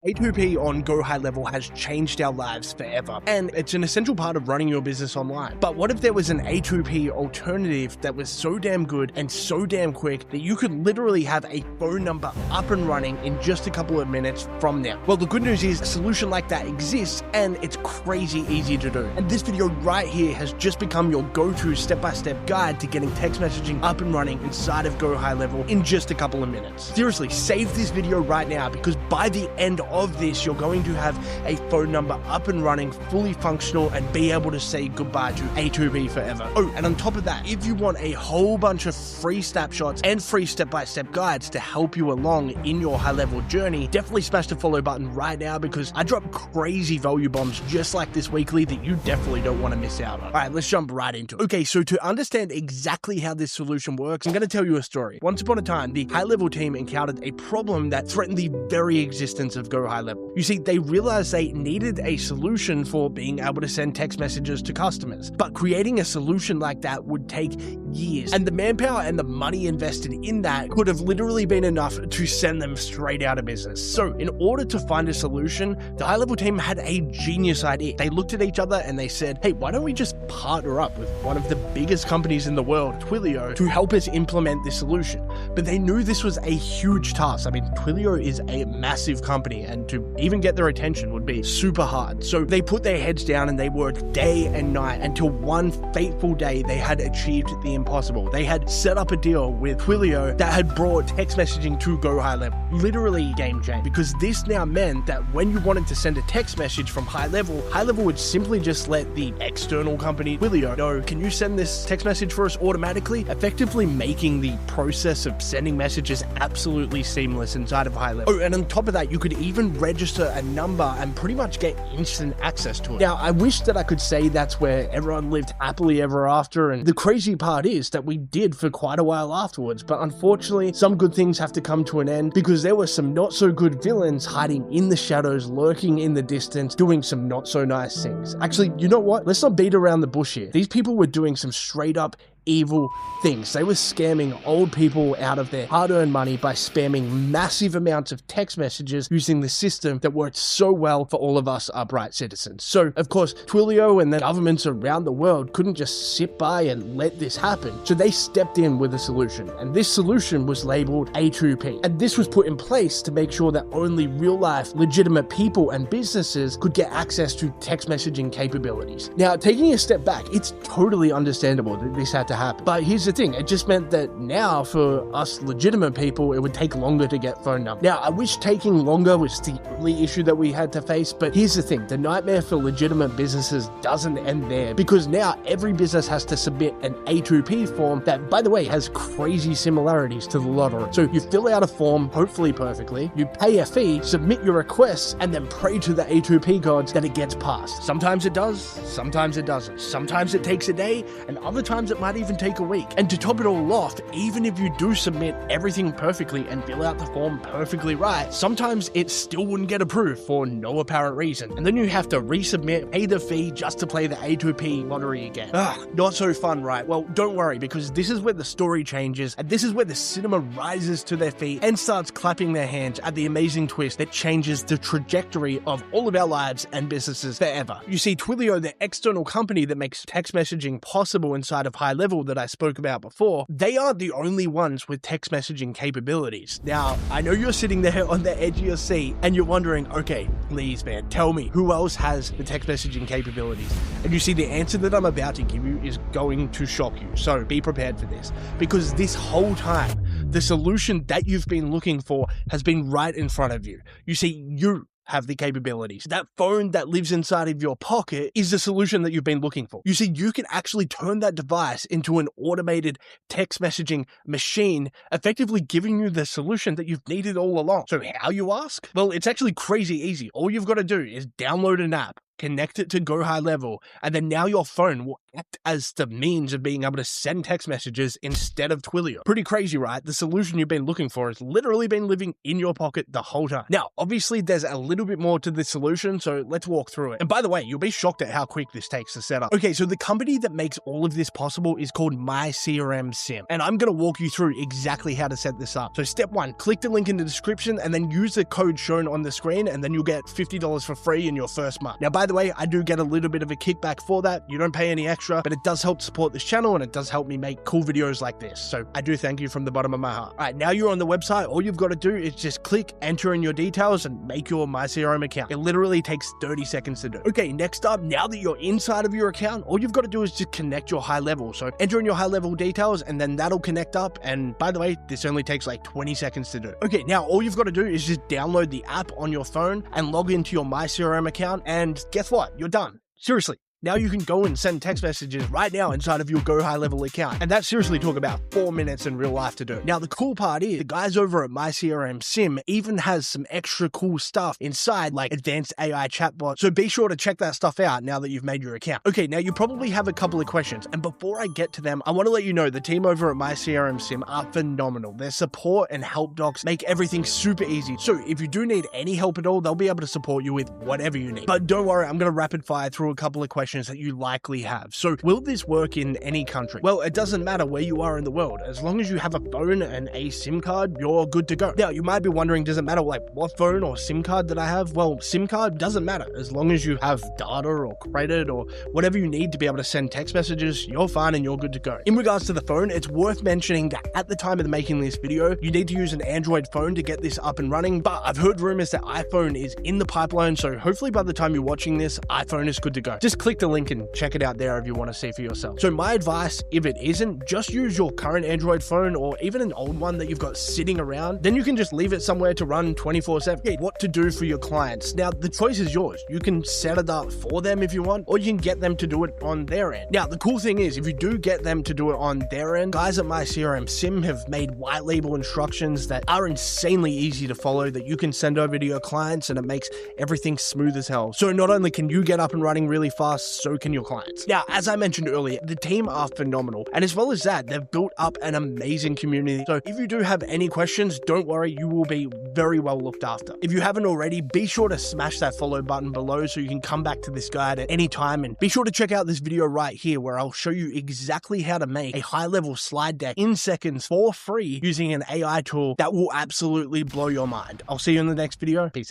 A2P on GoHighLevel has changed our lives forever, and it's an essential part of running your business online. But what if there was an A2P alternative that was so damn good and so damn quick that you could literally have a phone number up and running in just a couple of minutes from now? Well, the good news is a solution like that exists, and it's crazy easy to do. And this video right here has just become your go-to step-by-step guide to getting text messaging up and running inside of GoHighLevel in just a couple of minutes. Seriously, save this video right now, because by the end of this, you're going to have a phone number up and running, fully functional, and be able to say goodbye to A2P forever. Oh, and on top of that, if you want a whole bunch of free snapshots and free step-by-step guides to help you along in your high-level journey, definitely smash the follow button right now, because I drop crazy value bombs just like this weekly that you definitely don't want to miss out on. All right, let's jump right into it. Okay, so to understand exactly how this solution works, I'm going to tell you a story. Once upon a time, the high-level team encountered a problem that threatened the very existence of GoHighLevel. You see, they realized they needed a solution for being able to send text messages to customers, but creating a solution like that would take years, and the manpower and the money invested in that could have literally been enough to send them straight out of business. So in order to find a solution, the high-level team had a genius idea. They looked at each other and they said, hey, why don't we just partner up with one of the biggest companies in the world, Twilio, to help us implement this solution? But they knew this was a huge task. I mean, Twilio is a massive company, and to even get their attention would be super hard. So they put their heads down and they worked day and night until one fateful day they had achieved the impossible. They had set up a deal with Twilio that had brought text messaging to GoHighLevel. Literally game changer, because this now meant that when you wanted to send a text message from HighLevel would simply just let the external company Twilio know, can you send this text message for us automatically? Effectively making the process of sending messages absolutely seamless inside of HighLevel. Oh, and on top of that, you could even register a number and pretty much get instant access to it. Now, I wish that I could say that's where everyone lived happily ever after, and the crazy part is that we did for quite a while afterwards, but unfortunately, some good things have to come to an end, because there were some not so good villains hiding in the shadows, lurking in the distance, doing some not so nice things. Actually, you know what? Let's not beat around the bush here. These people were doing some straight up evil things. They were scamming old people out of their hard-earned money by spamming massive amounts of text messages using the system that worked so well for all of us upright citizens. So, of course, Twilio and the governments around the world couldn't just sit by and let this happen. So they stepped in with a solution, and this solution was labeled A2P. And this was put in place to make sure that only real-life, legitimate people and businesses could get access to text messaging capabilities. Now, taking a step back, it's totally understandable that this had to happen. But here's the thing, it just meant that now for us legitimate people, it would take longer to get phone numbers. Now, I wish taking longer was the only issue that we had to face, but here's the thing, the nightmare for legitimate businesses doesn't end there, because now every business has to submit an A2P form that, by the way, has crazy similarities to the lottery. So you fill out a form, hopefully perfectly, you pay a fee, submit your requests, and then pray to the A2P gods that it gets passed. Sometimes it does, sometimes it doesn't. Sometimes it takes a day, and other times it might even take a week. And to top it all off, even if you do submit everything perfectly and fill out the form perfectly right, sometimes it still wouldn't get approved for no apparent reason. And then you have to resubmit, pay the fee just to play the A2P lottery again. Not so fun, right? Well, don't worry, because this is where the story changes, and this is where the cinema rises to their feet and starts clapping their hands at the amazing twist that changes the trajectory of all of our lives and businesses forever. You see, Twilio, the external company that makes text messaging possible inside of HighLevel that I spoke about before, they aren't the only ones with text messaging capabilities. Now, I know you're sitting there on the edge of your seat and you're wondering, okay, please man, tell me who else has the text messaging capabilities? And you see, the answer that I'm about to give you is going to shock you. So be prepared for this, because this whole time, the solution that you've been looking for has been right in front of you. You see, you have the capabilities. That phone that lives inside of your pocket is the solution that you've been looking for. You see, you can actually turn that device into an automated text messaging machine, effectively giving you the solution that you've needed all along. So how, you ask? Well, it's actually crazy easy. All you've got to do is download an app, connect it to GoHighLevel, and then now your phone will act as the means of being able to send text messages instead of Twilio. Pretty crazy, right? The solution you've been looking for has literally been living in your pocket the whole time. Now, obviously, there's a little bit more to this solution, so let's walk through it. And by the way, you'll be shocked at how quick this takes to set up. Okay, so the company that makes all of this possible is called MyCRMSim, and I'm going to walk you through exactly how to set this up. So step one, click the link in the description and then use the code shown on the screen, and then you'll get $50 for free in your first month. Now, by the way, I do get a little bit of a kickback for that. You don't pay any extra, but it does help support this channel and it does help me make cool videos like this. So I do thank you from the bottom of my heart. All right, now you're on the website. All you've got to do is just click, enter in your details and make your MyCRM account. It literally takes 30 seconds to do. Okay, next up, now that you're inside of your account, all you've got to do is just connect your HighLevel. So enter in your HighLevel details and then that'll connect up. And by the way, this only takes like 20 seconds to do. Okay, now all you've got to do is just download the app on your phone and log into your MyCRM account. And guess what? You're done. Seriously. Now you can go and send text messages right now inside of your GoHighLevel account. And that seriously took about 4 minutes in real life to do. Now the cool part is the guys over at MyCRMSim even has some extra cool stuff inside like advanced AI chatbot. So be sure to check that stuff out now that you've made your account. Okay, now you probably have a couple of questions. And before I get to them, I want to let you know the team over at MyCRMSim are phenomenal. Their support and help docs make everything super easy. So if you do need any help at all, they'll be able to support you with whatever you need. But don't worry, I'm going to rapid fire through a couple of questions that you likely have. So will this work in any country? Well, it doesn't matter where you are in the world. As long as you have a phone and a SIM card, you're good to go. Now, you might be wondering, does it matter like what phone or SIM card that I have? Well, SIM card doesn't matter. As long as you have data or credit or whatever you need to be able to send text messages, you're fine and you're good to go. In regards to the phone, it's worth mentioning that at the time of making this video, you need to use an Android phone to get this up and running, but I've heard rumors that iPhone is in the pipeline, so hopefully by the time you're watching this, iPhone is good to go. Just click the link and check it out there if you want to see for yourself. So my advice, if it isn't, just use your current Android phone or even an old one that you've got sitting around. Then you can just leave it somewhere to run 24/7. What to do for your clients. Now, the choice is yours. You can set it up for them if you want, or you can get them to do it on their end. Now, the cool thing is, if you do get them to do it on their end, guys at MyCRMSim have made white label instructions that are insanely easy to follow that you can send over to your clients, and it makes everything smooth as hell. So not only can you get up and running really fast, so can your clients. Now, as I mentioned earlier, the team are phenomenal. And as well as that, they've built up an amazing community. So if you do have any questions, don't worry, you will be very well looked after. If you haven't already, be sure to smash that follow button below so you can come back to this guide at any time. And be sure to check out this video right here where I'll show you exactly how to make a high-level slide deck in seconds for free using an AI tool that will absolutely blow your mind. I'll see you in the next video. Peace out.